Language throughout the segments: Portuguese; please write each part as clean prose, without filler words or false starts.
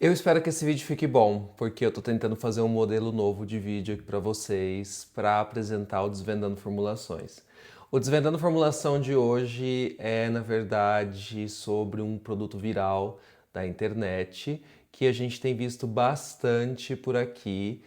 Eu espero que esse vídeo fique bom, porque eu tô tentando fazer um modelo novo de vídeo aqui para vocês para apresentar o Desvendando Formulações. O Desvendando Formulação de hoje é, na verdade, sobre um produto viral da internet que a gente tem visto bastante por aqui,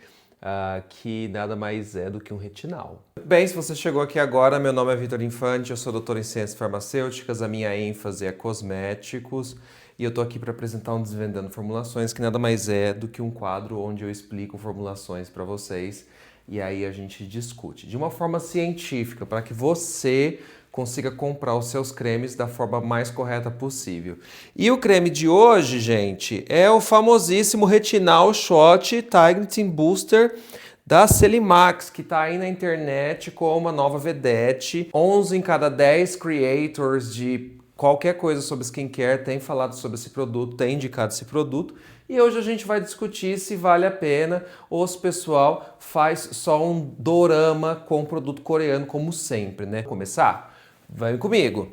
que nada mais é do que um retinal. Bem, se você chegou aqui agora, meu nome é Vitor Infante, eu sou doutor em Ciências Farmacêuticas, a minha ênfase é cosméticos e eu tô aqui para apresentar um Desvendando Formulações, que nada mais é do que um quadro onde eu explico formulações para vocês e aí a gente discute de uma forma científica para que você consiga comprar os seus cremes da forma mais correta possível. E o creme de hoje, gente, é o famosíssimo Retinal Shot Tightening Booster da Celimax, que está aí na internet como uma nova vedete. 11 em cada 10 creators de qualquer coisa sobre skincare tem falado sobre esse produto, tem indicado esse produto. E hoje a gente vai discutir se vale a pena ou se o pessoal faz só um dorama com produto coreano, como sempre, né? Começar? Vem comigo.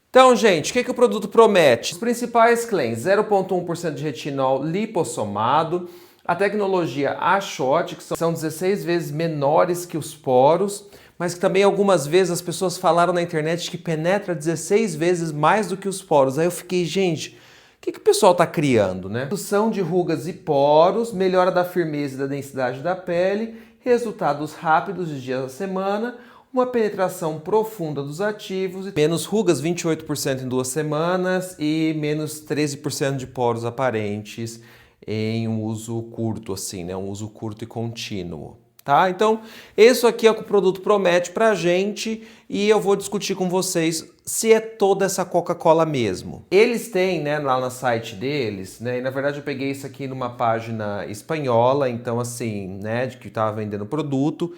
Então, gente, o que o produto promete? Os principais claims: 0,1% de retinol lipossomado, a tecnologia A-Shot, que são 16 vezes menores que os poros, mas que também algumas vezes as pessoas falaram na internet que penetra 16 vezes mais do que os poros. Aí eu fiquei, gente, o que o pessoal está criando, né? Redução de rugas e poros, melhora da firmeza e da densidade da pele, resultados rápidos de dias da semana, uma penetração profunda dos ativos, menos rugas 28% em 2 semanas e menos 13% de poros aparentes em um uso curto, assim, né? Um uso curto e contínuo. Tá? Então, isso aqui é o que o produto promete pra gente e eu vou discutir com vocês se é toda essa Coca-Cola mesmo. Eles têm, né, lá no site deles, né, e na verdade eu peguei isso aqui numa página espanhola, então assim, né, de que estava vendendo o produto.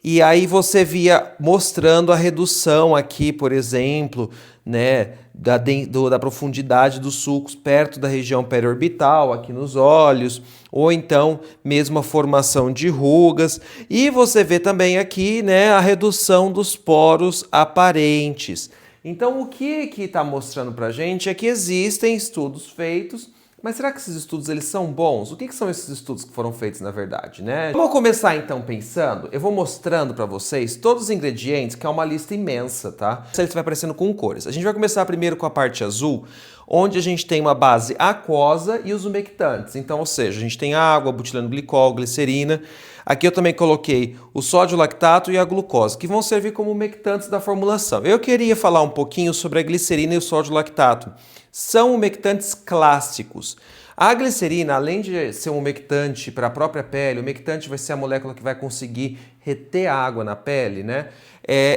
E aí você via mostrando a redução aqui, por exemplo, né, da profundidade dos sulcos perto da região periorbital, aqui nos olhos, ou então mesmo a formação de rugas. E você vê também aqui, né, a redução dos poros aparentes. Então o que está mostrando para a gente é que existem estudos feitos. Mas será que esses estudos eles são bons? O que são esses estudos que foram feitos na verdade, né? Vamos começar então pensando, eu vou mostrando para vocês todos os ingredientes, que é uma lista imensa, tá? Ele vai aparecendo com cores. A gente vai começar primeiro com a parte azul, onde a gente tem uma base aquosa e os umectantes. Então, ou seja, a gente tem água, butilano glicol, glicerina. Aqui eu também coloquei o sódio lactato e a glucose, que vão servir como umectantes da formulação. Eu queria falar um pouquinho sobre a glicerina e o sódio lactato. São umectantes clássicos. A glicerina, além de ser um umectante para a própria pele, o umectante vai ser a molécula que vai conseguir reter a água na pele, né?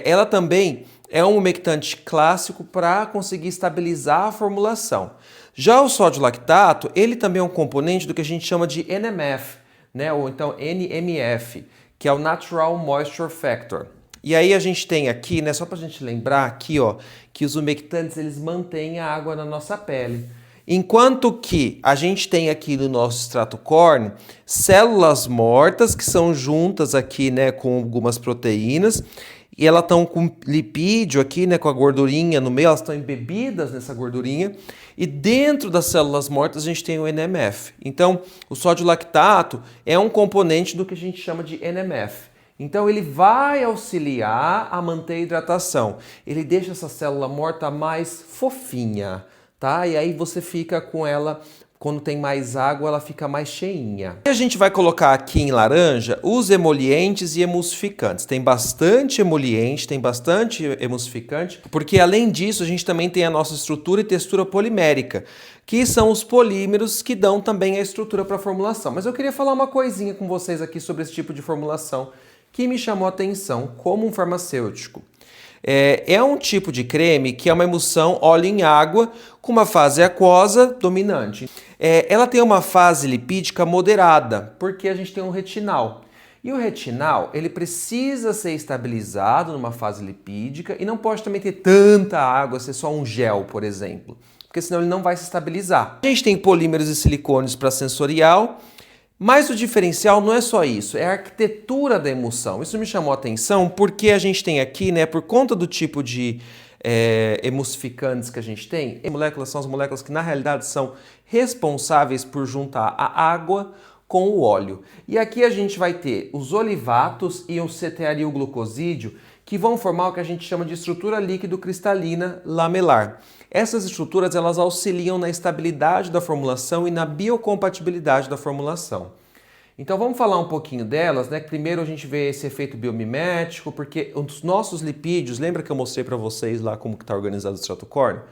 Ela também é um umectante clássico para conseguir estabilizar a formulação. Já o sódio lactato, ele também é um componente do que a gente chama de NMF, né? Ou então NMF, que é o Natural Moisture Factor. E aí a gente tem aqui, né, só pra gente lembrar aqui, ó, que os umectantes eles mantêm a água na nossa pele. Enquanto que a gente tem aqui no nosso extrato córneo células mortas que são juntas aqui, né, com algumas proteínas, e elas estão com lipídio aqui, né, com a gordurinha no meio, elas estão embebidas nessa gordurinha, e dentro das células mortas a gente tem o NMF. Então, o sódio lactato é um componente do que a gente chama de NMF. Então ele vai auxiliar a manter a hidratação. Ele deixa essa célula morta mais fofinha, tá? E aí você fica com ela, quando tem mais água, ela fica mais cheinha. E a gente vai colocar aqui em laranja os emolientes e emulsificantes. Tem bastante emoliente, tem bastante emulsificante, porque além disso a gente também tem a nossa estrutura e textura polimérica, que são os polímeros que dão também a estrutura para a formulação. Mas eu queria falar uma coisinha com vocês aqui sobre esse tipo de formulação que me chamou a atenção como um farmacêutico. É um tipo de creme que é uma emulsão óleo em água com uma fase aquosa dominante. Ela tem uma fase lipídica moderada, porque a gente tem um retinal. E o retinal, ele precisa ser estabilizado numa fase lipídica e não pode também ter tanta água, ser só um gel, por exemplo, porque senão ele não vai se estabilizar. A gente tem polímeros e silicônios para sensorial. Mas o diferencial não é só isso, é a arquitetura da emulsão. Isso me chamou a atenção porque a gente tem aqui, né, por conta do tipo de emulsificantes que a gente tem, moléculas são as moléculas que na realidade são responsáveis por juntar a água com o óleo. E aqui a gente vai ter os olivatos e o cetearilglucosídeo, que vão formar o que a gente chama de estrutura líquido cristalina lamelar. Essas estruturas elas auxiliam na estabilidade da formulação e na biocompatibilidade da formulação. Então vamos falar um pouquinho delas, né? Primeiro a gente vê esse efeito biomimético, porque os nossos lipídios, lembra que eu mostrei para vocês lá como que está organizado o extrato córneo?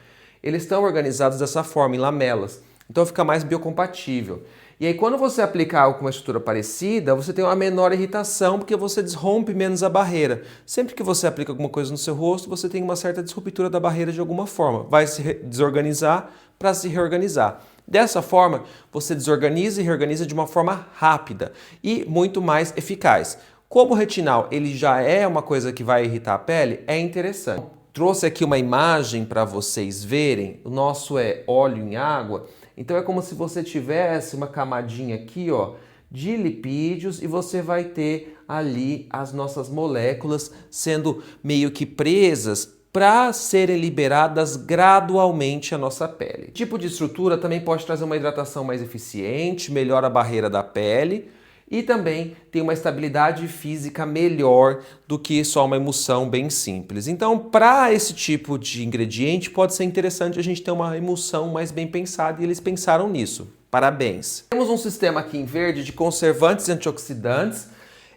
Eles estão organizados dessa forma, em lamelas, então fica mais biocompatível. E aí quando você aplica algo com uma estrutura parecida, você tem uma menor irritação, porque você desrompe menos a barreira. Sempre que você aplica alguma coisa no seu rosto, você tem uma certa disruptura da barreira de alguma forma. Vai se desorganizar para se reorganizar. Dessa forma, você desorganiza e reorganiza de uma forma rápida e muito mais eficaz. Como o retinal ele já é uma coisa que vai irritar a pele, é interessante. Trouxe aqui uma imagem para vocês verem. O nosso é óleo em água. Então é como se você tivesse uma camadinha aqui, ó, de lipídios e você vai ter ali as nossas moléculas sendo meio que presas para serem liberadas gradualmente à nossa pele. Esse tipo de estrutura também pode trazer uma hidratação mais eficiente, melhora a barreira da pele e também tem uma estabilidade física melhor do que só uma emulsão bem simples. Então, para esse tipo de ingrediente, pode ser interessante a gente ter uma emulsão mais bem pensada e eles pensaram nisso. Parabéns! Temos um sistema aqui em verde de conservantes e antioxidantes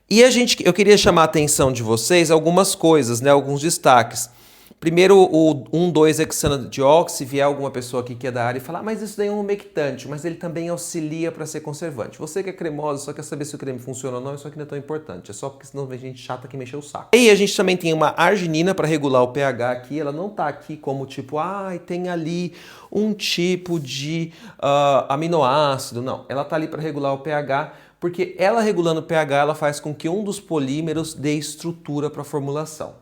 e eu queria chamar a atenção de vocês algumas coisas, né, alguns destaques. Primeiro, o 1,2-hexanadioxi, se vier alguma pessoa aqui que é da área e falar, mas isso daí é um umectante, mas ele também auxilia para ser conservante. Você que é cremosa, só quer saber se o creme funciona ou não, isso aqui não é tão importante, é só porque senão vem gente chata que mexeu o saco. E a gente também tem uma arginina para regular o pH aqui, ela não está aqui como tipo, tem ali um tipo de aminoácido, não. Ela está ali para regular o pH, porque ela regulando o pH, ela faz com que um dos polímeros dê estrutura para a formulação.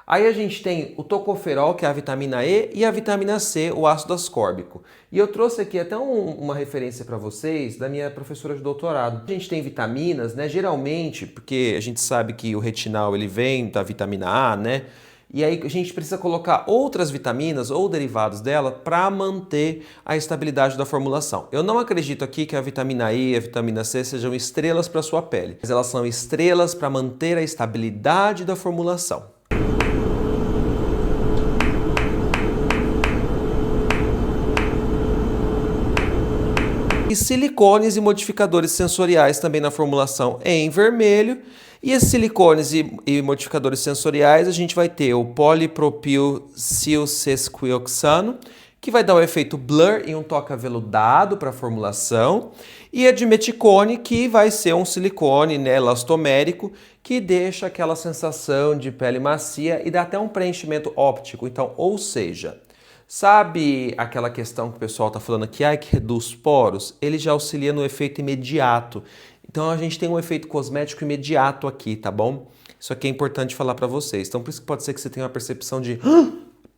Aí a gente tem o tocoferol, que é a vitamina E, e a vitamina C, o ácido ascórbico. E eu trouxe aqui até uma referência para vocês da minha professora de doutorado. A gente tem vitaminas, né? Geralmente, porque a gente sabe que o retinal ele vem da vitamina A, né? E aí a gente precisa colocar outras vitaminas ou derivados dela para manter a estabilidade da formulação. Eu não acredito aqui que a vitamina E e a vitamina C sejam estrelas para a sua pele, mas elas são estrelas para manter a estabilidade da formulação. E silicones e modificadores sensoriais também na formulação em vermelho. E esses silicones e modificadores sensoriais, a gente vai ter o polipropilsilsesquioxano, que vai dar um efeito blur e um toque aveludado para a formulação, e a dimeticone, que vai ser um silicone, né, elastomérico, que deixa aquela sensação de pele macia e dá até um preenchimento óptico. Então, ou seja, sabe aquela questão que o pessoal está falando aqui, que reduz poros? Ele já auxilia no efeito imediato. Então a gente tem um efeito cosmético imediato aqui, tá bom? Isso aqui é importante falar para vocês. Então por isso que pode ser que você tenha uma percepção de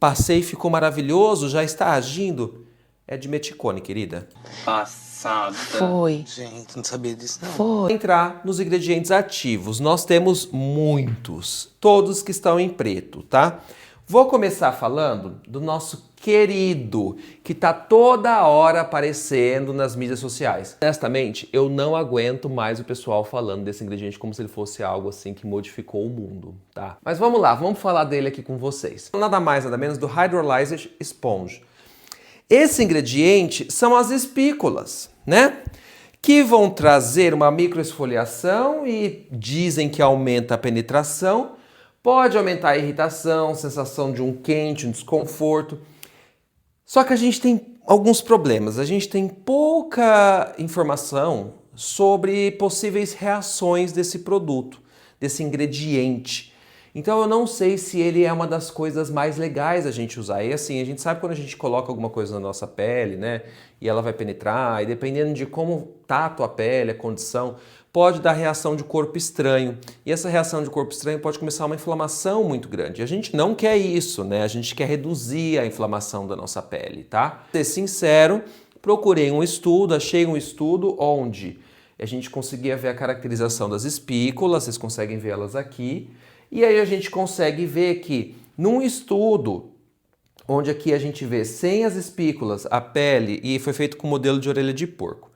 passei e ficou maravilhoso, já está agindo. É dimeticone, querida. Passada. Foi. Gente, não sabia disso não. Foi. Entrar nos ingredientes ativos. Nós temos muitos, todos que estão em preto, tá? Vou começar falando do nosso querido, que está toda hora aparecendo nas mídias sociais. Honestamente, eu não aguento mais o pessoal falando desse ingrediente como se ele fosse algo assim que modificou o mundo, tá? Mas vamos lá, vamos falar dele aqui com vocês. Nada mais, nada menos do Hydrolyzed Sponge. Esse ingrediente são as espículas, né? Que vão trazer uma microesfoliação e dizem que aumenta a penetração. Pode aumentar a irritação, sensação de um quente, um desconforto. Só que a gente tem alguns problemas. A gente tem pouca informação sobre possíveis reações desse produto, desse ingrediente. Então eu não sei se ele é uma das coisas mais legais a gente usar. E assim, a gente sabe quando a gente coloca alguma coisa na nossa pele, né? E ela vai penetrar, e dependendo de como tá a tua pele, a condição, pode dar reação de corpo estranho. E essa reação de corpo estranho pode começar uma inflamação muito grande. A gente não quer isso, né? A gente quer reduzir a inflamação da nossa pele, tá? Pra ser sincero, procurei um estudo, achei um estudo onde a gente conseguia ver a caracterização das espículas, vocês conseguem vê-las aqui. E aí a gente consegue ver que num estudo onde aqui a gente vê sem as espículas a pele, e foi feito com modelo de orelha de porco.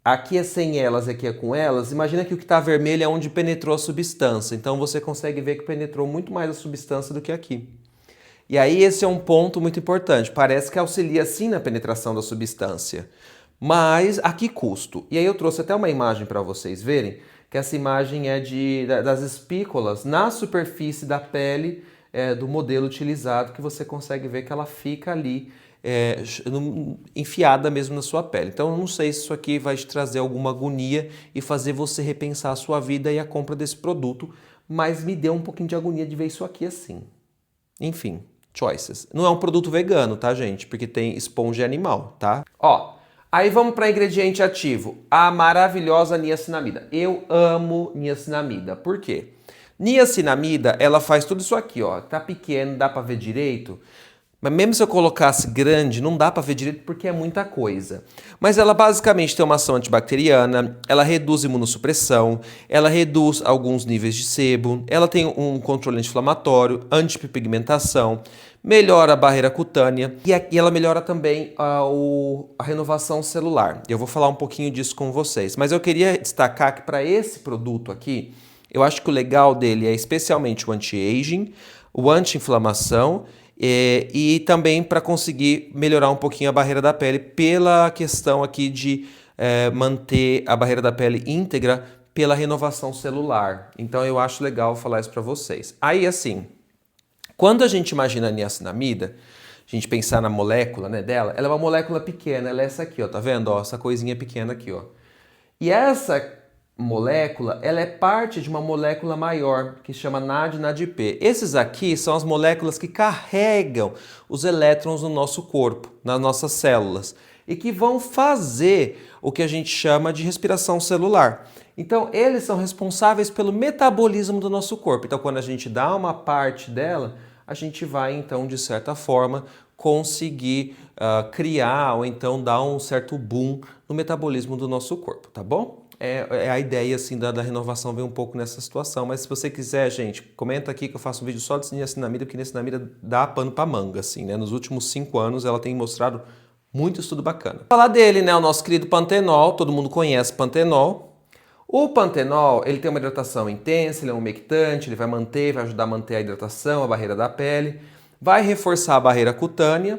Aqui é sem elas, aqui é com elas. Imagina que o que está vermelho é onde penetrou a substância. Então você consegue ver que penetrou muito mais a substância do que aqui. E aí esse é um ponto muito importante. Parece que auxilia sim na penetração da substância. Mas a que custo? E aí eu trouxe até uma imagem para vocês verem, que essa imagem é das espículas na superfície da pele do modelo utilizado, que você consegue ver que ela fica ali enfiada mesmo na sua pele. Então eu não sei se isso aqui vai te trazer alguma agonia e fazer você repensar a sua vida e a compra desse produto, mas me deu um pouquinho de agonia de ver isso aqui assim. Enfim, choices. Não é um produto vegano, tá, gente? Porque tem esponja animal, tá? Ó, aí vamos para ingrediente ativo, a maravilhosa niacinamida. Eu amo niacinamida. Por quê? Niacinamida, ela faz tudo isso aqui, ó. Tá pequeno, dá para ver direito. Mas mesmo se eu colocasse grande, não dá para ver direito porque é muita coisa. Mas ela basicamente tem uma ação antibacteriana, ela reduz imunossupressão, ela reduz alguns níveis de sebo, ela tem um controle anti-inflamatório, antipigmentação, melhora a barreira cutânea e ela melhora também a renovação celular. Eu vou falar um pouquinho disso com vocês. Mas eu queria destacar que para esse produto aqui, eu acho que o legal dele é especialmente o anti-aging, o anti-inflamação, e também para conseguir melhorar um pouquinho a barreira da pele pela questão aqui de manter a barreira da pele íntegra pela renovação celular. Então eu acho legal falar isso para vocês. Aí assim, quando a gente imagina a niacinamida, a gente pensar na molécula, né, dela, ela é uma molécula pequena, ela é essa aqui, ó, tá vendo? Ó, essa coisinha pequena aqui, ó. E essa molécula, ela é parte de uma molécula maior que se chama NAD/NADP. Esses aqui são as moléculas que carregam os elétrons no nosso corpo, nas nossas células, e que vão fazer o que a gente chama de respiração celular. Então, eles são responsáveis pelo metabolismo do nosso corpo. Então, quando a gente dá uma parte dela, a gente vai, então, de certa forma, conseguir criar ou então dar um certo boom no metabolismo do nosso corpo, tá bom? A ideia assim da renovação vem um pouco nessa situação, mas se você quiser, gente, comenta aqui que eu faço um vídeo só de niacinamida, porque niacinamida dá pano pra manga, assim, né? Nos últimos 5 anos ela tem mostrado muito estudo bacana. Falar dele, né? O nosso querido Pantenol, todo mundo conhece Pantenol. O Pantenol, ele tem uma hidratação intensa, ele é um umectante, ele vai ajudar a manter a hidratação, a barreira da pele, vai reforçar a barreira cutânea,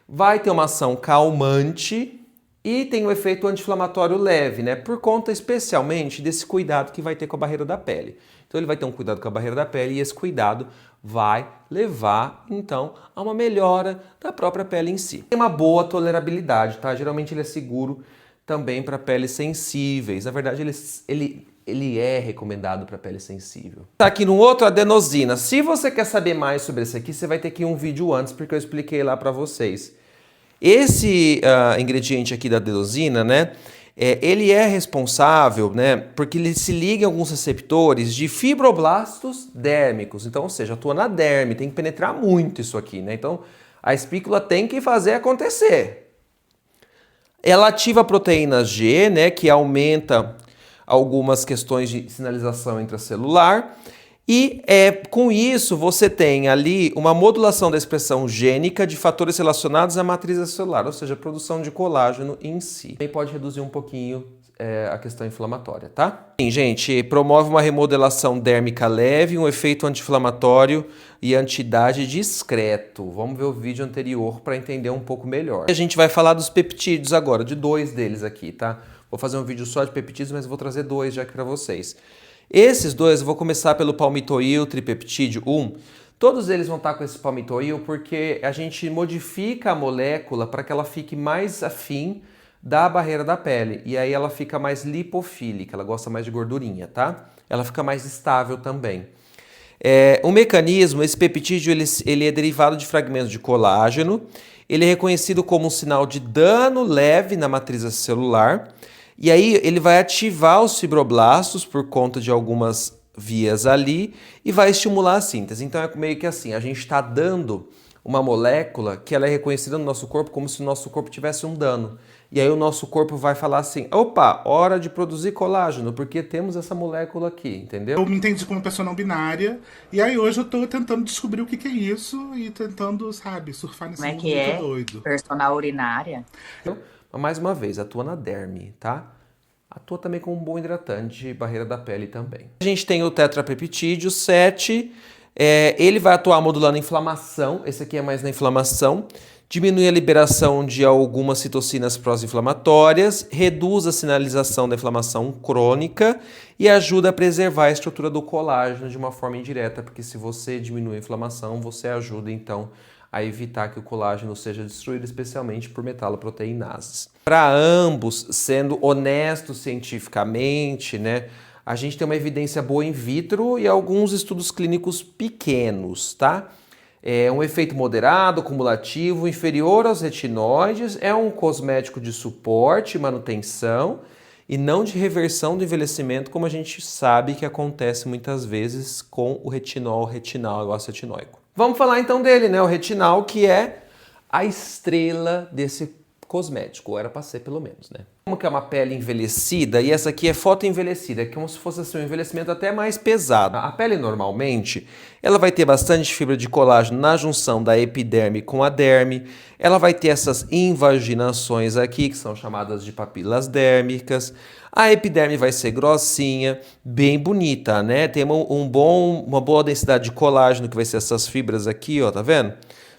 vai ter uma ação calmante, e tem um efeito anti-inflamatório leve, né? Por conta especialmente desse cuidado que vai ter com a barreira da pele. Então ele vai ter um cuidado com a barreira da pele e esse cuidado vai levar, então, a uma melhora da própria pele em si. Tem uma boa tolerabilidade, tá? Geralmente ele é seguro também para peles sensíveis. Na verdade, ele é recomendado para pele sensível. Tá aqui no outro, adenosina. Se você quer saber mais sobre esse aqui, você vai ter que ir um vídeo antes, porque eu expliquei lá para vocês. Esse ingrediente aqui da adenosina, né, ele é responsável, né, porque ele se liga em alguns receptores de fibroblastos dérmicos. Então, ou seja, atua na derme, tem que penetrar muito isso aqui, né? Então, a espícula tem que fazer acontecer. Ela ativa a proteína G, né, que aumenta algumas questões de sinalização intracelular. E com isso você tem ali uma modulação da expressão gênica de fatores relacionados à matriz celular, ou seja, a produção de colágeno em si. Também pode reduzir um pouquinho a questão inflamatória, tá? Sim, gente, promove uma remodelação dérmica leve, um efeito anti-inflamatório e anti-idade discreto. Vamos ver o vídeo anterior para entender um pouco melhor. A gente vai falar dos peptídeos agora, de 2 deles aqui, tá? Vou fazer um vídeo só de peptídeos, mas vou trazer 2 já aqui para vocês. Esses 2, eu vou começar pelo palmitoil tripeptídeo 1. Todos eles vão estar com esse palmitoil porque a gente modifica a molécula para que ela fique mais afim da barreira da pele. E aí ela fica mais lipofílica, ela gosta mais de gordurinha, tá? Ela fica mais estável também. O mecanismo, esse peptídeo, ele é derivado de fragmentos de colágeno. Ele é reconhecido como um sinal de dano leve na matriz celular. E aí ele vai ativar os fibroblastos por conta de algumas vias ali e vai estimular a síntese. Então é meio que assim, a gente está dando uma molécula que ela é reconhecida no nosso corpo como se o nosso corpo tivesse um dano. E aí o nosso corpo vai falar assim, opa, hora de produzir colágeno, porque temos essa molécula aqui, entendeu? Eu me entendi como pessoa não binária, e aí hoje eu tô tentando descobrir o que é isso e tentando, sabe, surfar nesse Como é mundo que muito é? doido. Personal urinária? Mas mais uma vez, atua na derme, tá? Atua também como um bom hidratante, barreira da pele também. A gente tem o tetrapeptídeo 7, ele vai atuar modulando a inflamação, esse aqui é mais na inflamação, diminui a liberação de algumas citocinas pró-inflamatórias, reduz a sinalização da inflamação crônica e ajuda a preservar a estrutura do colágeno de uma forma indireta, porque se você diminui a inflamação, você ajuda então a evitar que o colágeno seja destruído, especialmente por metaloproteinases. Para ambos, sendo honestos cientificamente, né, a gente tem uma evidência boa in vitro e alguns estudos clínicos pequenos, tá? É um efeito moderado, cumulativo, inferior aos retinoides, é um cosmético de suporte e manutenção e não de reversão do envelhecimento, como a gente sabe que acontece muitas vezes com o retinol, retinal e o ácido retinóico. Vamos falar então dele, né? O retinal, que é a estrela desse cosmético, ou era para ser pelo menos, né? Como que é uma pele envelhecida, e essa aqui é fotoenvelhecida, é como se fosse assim, um envelhecimento até mais pesado. A pele normalmente, ela vai ter bastante fibra de colágeno na junção da epiderme com a derme, ela vai ter essas invaginações aqui, que são chamadas de papilas dérmicas, a epiderme vai ser grossinha, bem bonita, né? Tem uma boa densidade de colágeno, que vai ser essas fibras aqui, ó, tá vendo?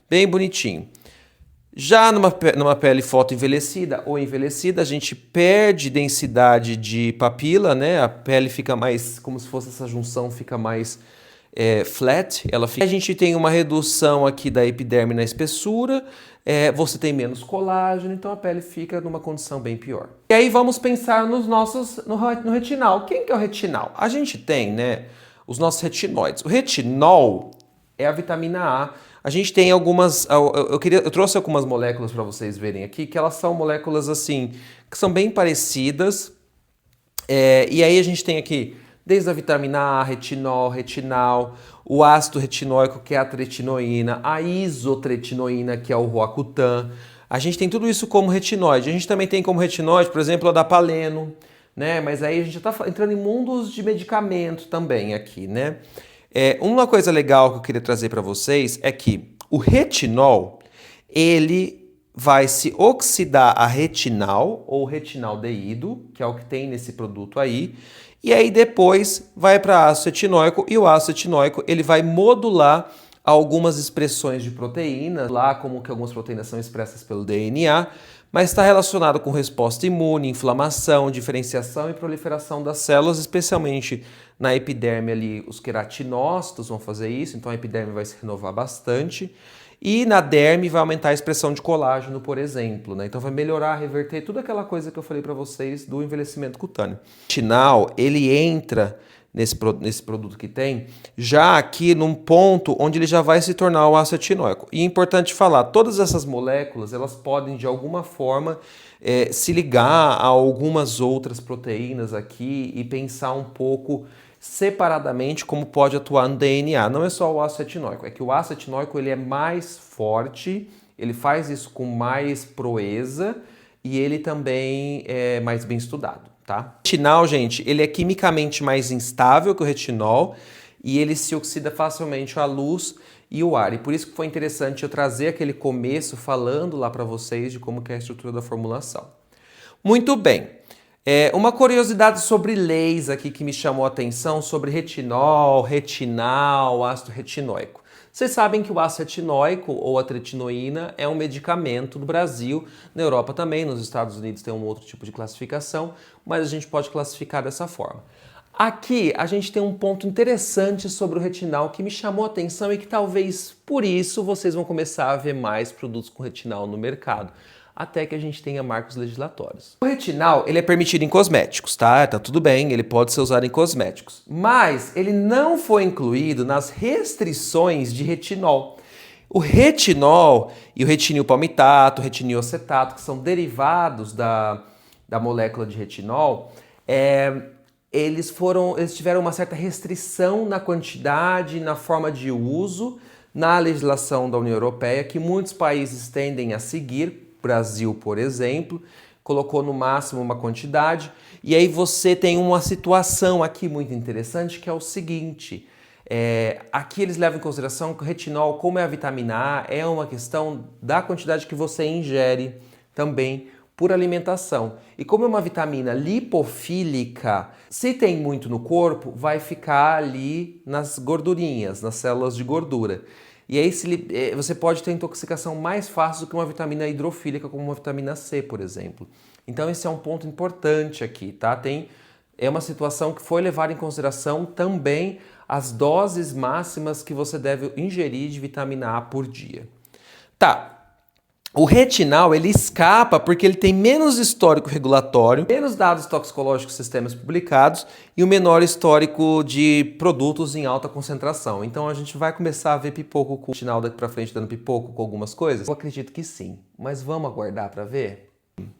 Bem bonitinho. Já numa pele fotoenvelhecida ou envelhecida, a gente perde densidade de papila, né? A pele fica mais, como se fosse essa junção, fica mais flat. A gente tem uma redução aqui da epiderme na espessura, você tem menos colágeno, então a pele fica numa condição bem pior. E aí vamos pensar no retinal. Quem que é o retinal? A gente tem, né, os nossos retinoides. O retinol é a vitamina A. A gente tem algumas, eu trouxe algumas moléculas para vocês verem aqui, que elas são moléculas assim, que são bem parecidas, e aí a gente tem aqui, desde a vitamina A, retinol, retinal, o ácido retinóico, que é a tretinoína, a isotretinoína, que é o Roacutan, a gente tem tudo isso como retinóide. A gente também tem como retinóide, por exemplo, a Dapaleno, né? Mas aí a gente já está entrando em mundos de medicamento também aqui, né? Uma coisa legal que eu queria trazer para vocês é que o retinol, ele vai se oxidar a retinal ou retinaldeído, que é o que tem nesse produto aí, e aí depois vai para ácido retinóico, e o ácido retinóico ele vai modular algumas expressões de proteínas, lá como que algumas proteínas são expressas pelo DNA, mas está relacionado com resposta imune, inflamação, diferenciação e proliferação das células, especialmente na epiderme ali, os queratinócitos vão fazer isso, então a epiderme vai se renovar bastante, e na derme vai aumentar a expressão de colágeno, por exemplo, né? Então vai melhorar, reverter tudo aquela coisa que eu falei para vocês do envelhecimento cutâneo. O retinal, ele entra nesse produto que tem, já aqui num ponto onde ele já vai se tornar o ácido retinóico. E é importante falar, todas essas moléculas, elas podem de alguma forma se ligar a algumas outras proteínas aqui e pensar um pouco separadamente como pode atuar no DNA. Não é só o ácido retinóico, é que o ácido retinóico ele é mais forte, ele faz isso com mais proeza e ele também é mais bem estudado. Tá? O retinal, gente, ele é quimicamente mais instável que o retinol e ele se oxida facilmente à luz e o ar. E por isso que foi interessante eu trazer aquele começo falando lá para vocês de como que é a estrutura da formulação. Muito bem. Uma curiosidade sobre leis aqui que me chamou a atenção sobre retinol, retinal, ácido retinóico. Vocês sabem que o ácido retinóico ou a tretinoína é um medicamento do Brasil, na Europa também, nos Estados Unidos tem um outro tipo de classificação, mas a gente pode classificar dessa forma. Aqui a gente tem um ponto interessante sobre o retinal que me chamou a atenção e que talvez por isso vocês vão começar a ver mais produtos com retinal no mercado, até que a gente tenha marcos legislatórios. O retinal, ele é permitido em cosméticos, tá? Tá tudo bem, ele pode ser usado em cosméticos, mas ele não foi incluído nas restrições de retinol. O retinol e o retinil palmitato, o retinil acetato, que são derivados da molécula de retinol, eles tiveram uma certa restrição na quantidade e na forma de uso, na legislação da União Europeia, que muitos países tendem a seguir. Brasil, por exemplo, colocou no máximo uma quantidade. E aí você tem uma situação aqui muito interessante, que é o seguinte. Aqui eles levam em consideração que o retinol, como é a vitamina A, é uma questão da quantidade que você ingere também por alimentação. E como é uma vitamina lipofílica, se tem muito no corpo, vai ficar ali nas gordurinhas, nas células de gordura. E aí você pode ter intoxicação mais fácil do que uma vitamina hidrofílica, como uma vitamina C, por exemplo. Então esse é um ponto importante aqui, tá? É uma situação que foi levada em consideração também as doses máximas que você deve ingerir de vitamina A por dia. Tá. O retinal, ele escapa porque ele tem menos histórico regulatório, menos dados toxicológicos sistemas publicados e o menor histórico de produtos em alta concentração. Então a gente vai começar a ver pipoco com o retinal daqui pra frente dando pipoco com algumas coisas? Eu acredito que sim, mas vamos aguardar para ver?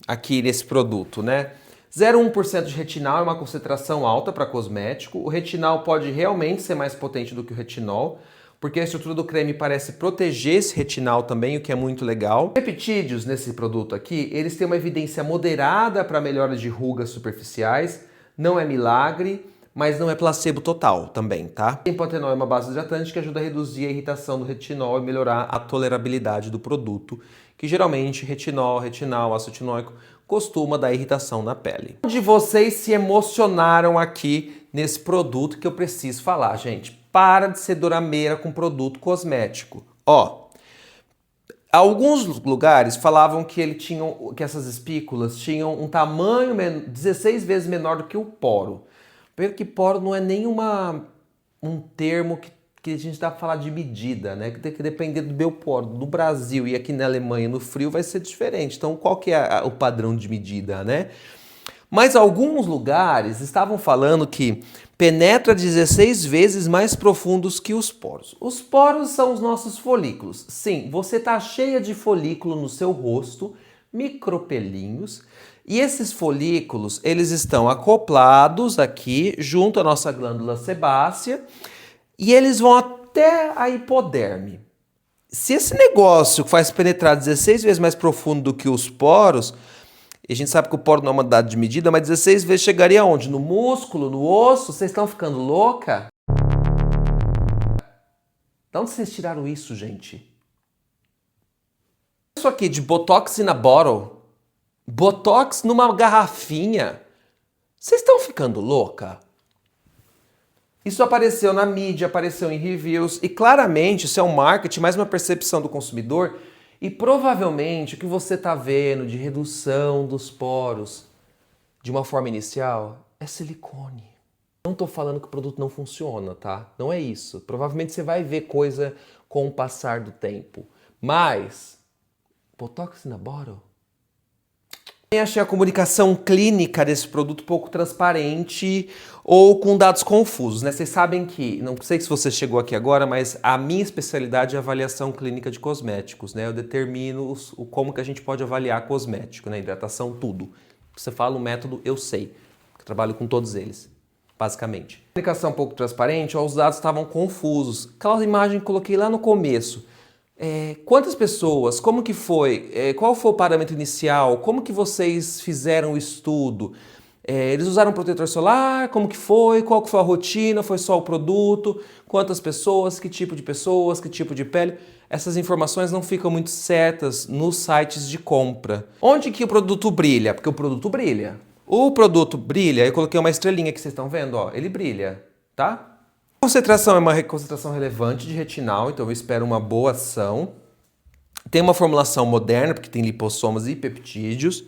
Aqui nesse produto, né? 0,1% de retinal é uma concentração alta para cosmético. O retinal pode realmente ser mais potente do que o retinol, porque a estrutura do creme parece proteger esse retinal também, o que é muito legal. Os peptídeos nesse produto aqui, eles têm uma evidência moderada para melhora de rugas superficiais. Não é milagre, mas não é placebo total também, tá? O pantenol é uma base hidratante que ajuda a reduzir a irritação do retinol e melhorar a tolerabilidade do produto, que geralmente retinol, ácido retinóico costuma dar irritação na pele. Onde vocês se emocionaram aqui nesse produto que eu preciso falar, gente? Para de ser dorameira com produto cosmético. Ó, alguns lugares falavam que que essas espículas tinham um tamanho 16 vezes menor do que o poro. Porque poro não é nem um termo que a gente dá para falar de medida, né? Que tem que depender do meu poro. No Brasil e aqui na Alemanha, no frio, vai ser diferente. Então, qual que é o padrão de medida, né? Mas alguns lugares estavam falando que penetra 16 vezes mais profundos que os poros. Os poros são os nossos folículos. Sim, você tá cheia de folículo no seu rosto, micropelinhos, e esses folículos, eles estão acoplados aqui junto à nossa glândula sebácea e eles vão até a hipoderme. Se esse negócio faz penetrar 16 vezes mais profundo do que os poros, e a gente sabe que o poro não é uma unidade de medida, mas 16 vezes chegaria onde? No músculo, no osso? Vocês estão ficando louca? De onde vocês tiraram isso, gente? Isso aqui de Botox in a bottle. Botox numa garrafinha. Vocês estão ficando louca? Isso apareceu na mídia, apareceu em reviews e claramente isso é um marketing, mais uma percepção do consumidor e provavelmente o que você está vendo de redução dos poros de uma forma inicial é silicone. Não estou falando que o produto não funciona, tá? Não é isso. Provavelmente você vai ver coisa com o passar do tempo. Mas, Botox in a bottle? Eu achei a comunicação clínica desse produto pouco transparente ou com dados confusos, né? Vocês sabem que, não sei se você chegou aqui agora, mas a minha especialidade é avaliação clínica de cosméticos, né? Eu determino como que a gente pode avaliar cosmético, né? Hidratação, tudo. Você fala um método, eu sei. Eu trabalho com todos eles, basicamente. Comunicação pouco transparente, ó, os dados estavam confusos. Aquela imagem que coloquei lá no começo. Quantas pessoas? Como que foi? Qual foi o parâmetro inicial? Como que vocês fizeram o estudo? Eles usaram protetor solar? Como que foi? Qual que foi a rotina? Foi só o produto? Quantas pessoas? Que tipo de pessoas? Que tipo de pele? Essas informações não ficam muito certas nos sites de compra. Onde que o produto brilha? Porque o produto brilha. O produto brilha, eu coloquei uma estrelinha que vocês estão vendo, ó, ele brilha, tá? A concentração é uma concentração relevante de retinal, então eu espero uma boa ação. Tem uma formulação moderna, porque tem lipossomas e peptídeos.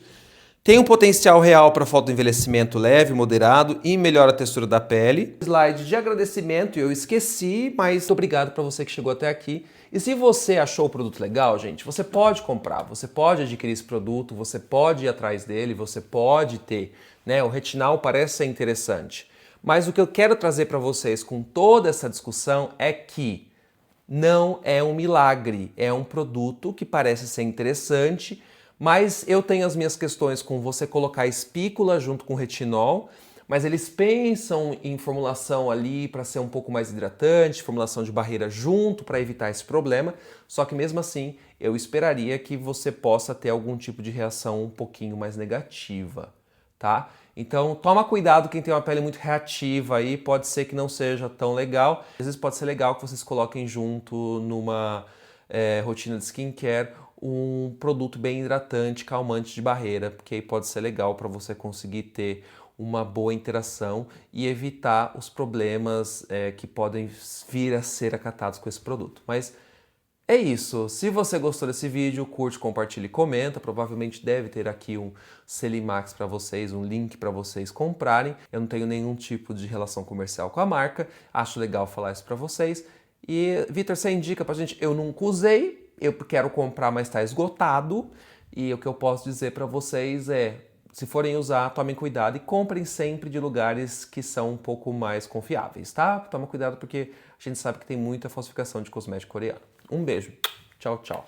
Tem um potencial real para fotoenvelhecimento leve, moderado e melhora a textura da pele. Slide de agradecimento, eu esqueci, mas obrigado para você que chegou até aqui. E se você achou o produto legal, gente, você pode comprar, você pode adquirir esse produto, você pode ir atrás dele, você pode ter, né? O retinal parece ser interessante. Mas o que eu quero trazer para vocês com toda essa discussão é que não é um milagre, é um produto que parece ser interessante, mas eu tenho as minhas questões com você colocar espícula junto com retinol, mas eles pensam em formulação ali para ser um pouco mais hidratante, formulação de barreira junto para evitar esse problema, só que mesmo assim eu esperaria que você possa ter algum tipo de reação um pouquinho mais negativa, tá? Então toma cuidado quem tem uma pele muito reativa aí, pode ser que não seja tão legal, às vezes pode ser legal que vocês coloquem junto numa rotina de skincare um produto bem hidratante, calmante de barreira, porque aí pode ser legal para você conseguir ter uma boa interação e evitar os problemas que podem vir a ser acatados com esse produto. Mas é isso. Se você gostou desse vídeo, curte, compartilha e comenta. Provavelmente deve ter aqui um Selimax para vocês, um link para vocês comprarem. Eu não tenho nenhum tipo de relação comercial com a marca. Acho legal falar isso para vocês. E, Vitor, você indica pra gente? Eu nunca usei, eu quero comprar, mas está esgotado. E o que eu posso dizer para vocês é, se forem usar, tomem cuidado e comprem sempre de lugares que são um pouco mais confiáveis, tá? Toma cuidado porque a gente sabe que tem muita falsificação de cosmético coreano. Um beijo. Tchau, tchau.